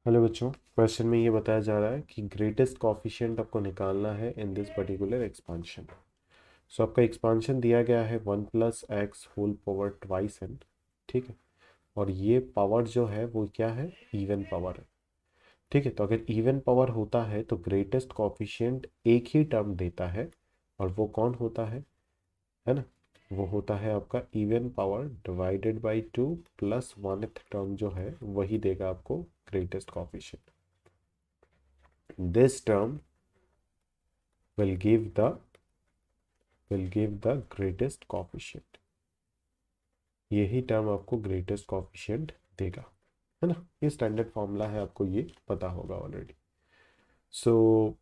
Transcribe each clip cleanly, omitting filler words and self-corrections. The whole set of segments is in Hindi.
हेलो बच्चों, क्वेश्चन में ये बताया जा रहा है कि ग्रेटेस्ट कॉफिशिएंट आपको निकालना है in this particular expansion. So आपका एक्सपांशन दिया गया है 1 + x whole power twice n। ठीक है, और ये पावर जो है वो क्या है, इवन पावर है। ठीक है, तो अगर इवन पावर होता है तो ग्रेटेस्ट कॉफिशिएंट एक ही टर्म देता है, और वो कौन होता है ना, वो होता है आपका even power divided by 2 plus 1th term जो है वही देगा आपको greatest coefficient. This term will give the greatest coefficient। यही टर्म आपको ग्रेटेस्ट कॉफिशिएंट देगा, है ना। ये स्टैंडर्ड फॉर्मूला है, आपको ये पता होगा ऑलरेडी। सो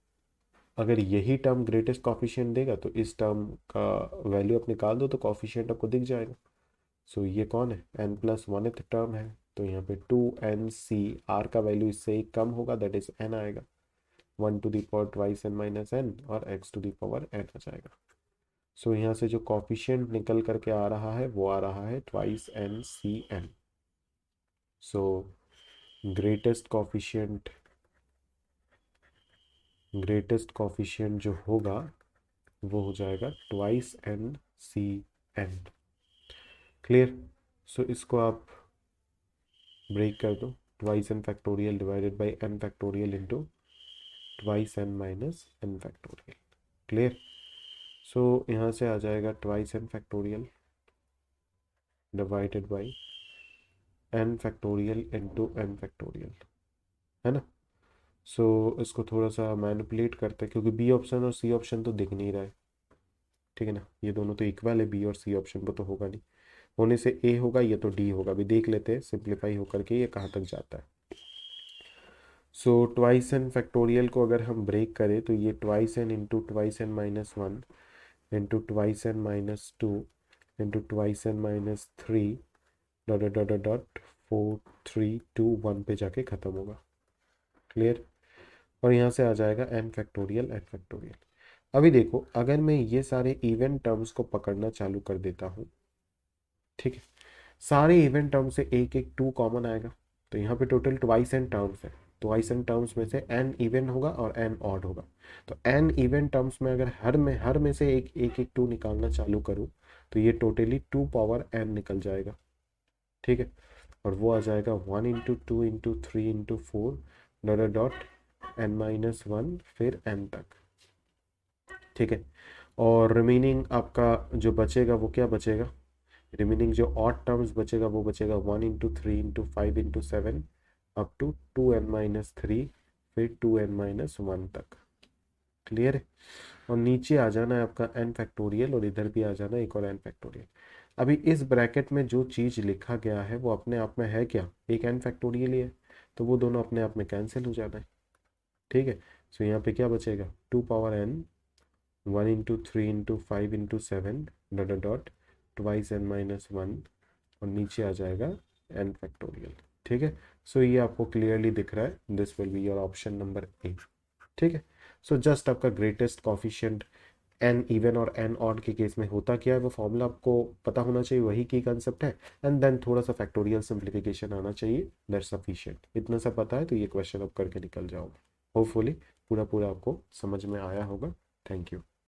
अगर यही टर्म ग्रेटेस्ट कॉफिशिएंट देगा तो इस टर्म का वैल्यू आप निकाल दो तो कॉफिशिएंट आपको दिख जाएगा। सो ये कौन है, n+1th टर्म है, तो यहाँ पे 2nc, r का वैल्यू इससे एक कम होगा, दैट इज n आएगा। 1 ^ 2n - n और x⁴n आ जाएगा। सो यहाँ से जो कॉफिशिएंट निकल करके आ रहा है वो आ रहा है twice n C n. So greatest coefficient जो होगा वो हो जाएगा twice n C n. Clear. So इसको आप ब्रेक कर दो, twice n factorial divided by n factorial into twice n minus n factorial. Clear. So यहाँ से आ जाएगा twice n factorial divided by n factorial into n factorial, है ना। सो इसको थोड़ा सा मैनिपुलेट करते हैं, क्योंकि बी ऑप्शन और सी ऑप्शन तो दिख नहीं रहा है। ठीक है ना, ये दोनों तो इक्वल है, बी और सी ऑप्शन पर तो होगा नहीं, होने से ए होगा, ये तो डी होगा। अभी देख लेते हैं सिंप्लीफाई होकर के ये कहाँ तक जाता है। सो ट्वाइस एन फैक्टोरियल को अगर हम ब्रेक करें तो ये twice n into twice n minus one into twice n minus two into twice n minus three dot dot dot dot 4 3 2 1 पे जाके ख़त्म होगा। क्लियर। और यहाँ से आ जाएगा एन फैक्टोरियल एन फैक्टोरियल। अभी देखो, अगर मैं ये सारे इवन टर्म्स को पकड़ना चालू कर देता हूँ, ठीक है, सारे इवन टर्म से एक एक टू कॉमन आएगा, तो यहाँ पे टोटल ट्वाइस एन टर्म्स है। ट्वाइस एन टर्म्स में से एन इवन होगा और एन ऑड होगा। तो एन इवन टर्म्स में अगर हर में से एक टू निकालना चालू करूँ तो ये टोटली 2 पावर n निकल जाएगा। ठीक है, और वो आ जाएगा 1 × 2 × 3 × 4 डॉट डॉट n-1 फिर n तक। ठीक है, और रिमेनिंग आपका जो बचेगा वो क्या बचेगा, रिमेनिंग जो ऑड टर्म्स बचेगा वो बचेगा 1 × 3 × 5 × 7 अप टू 2n-3 फिर 2n-1 तक। क्लियर है। और नीचे आ जाना है आपका n फैक्टोरियल और इधर भी आ जाना है एक और n फैक्टोरियल। अभी इस ब्रैकेट में जो चीज़ लिखा गया है वो अपने आप में है क्या, एक n फैक्टोरियल ही है, तो वो दोनों अपने आप में कैंसिल हो जाना है। ठीक है, सो यहाँ पे क्या बचेगा, 2 power n 1 × 3 × 5 × 7 dot dot dot twice n-1 और नीचे आ जाएगा n फैक्टोरियल। ठीक है, सो ये आपको क्लियरली दिख रहा है, this will be your option number A. ठीक है, सो जस्ट आपका ग्रेटेस्ट कॉफिशिएंट एन इवन और एन ऑड के केस में होता क्या है वो फॉर्मूला आपको पता होना चाहिए, वही की कंसेप्ट है। एंड देन थोड़ा सा फैक्टोरियल सिंप्लीफिकेशन आना चाहिए, दैट सफिशिएंट। इतना सा पता है तो ये क्वेश्चन आप करके निकल जाओगे। होपफुली पूरा पूरा आपको समझ में आया होगा। Thank you.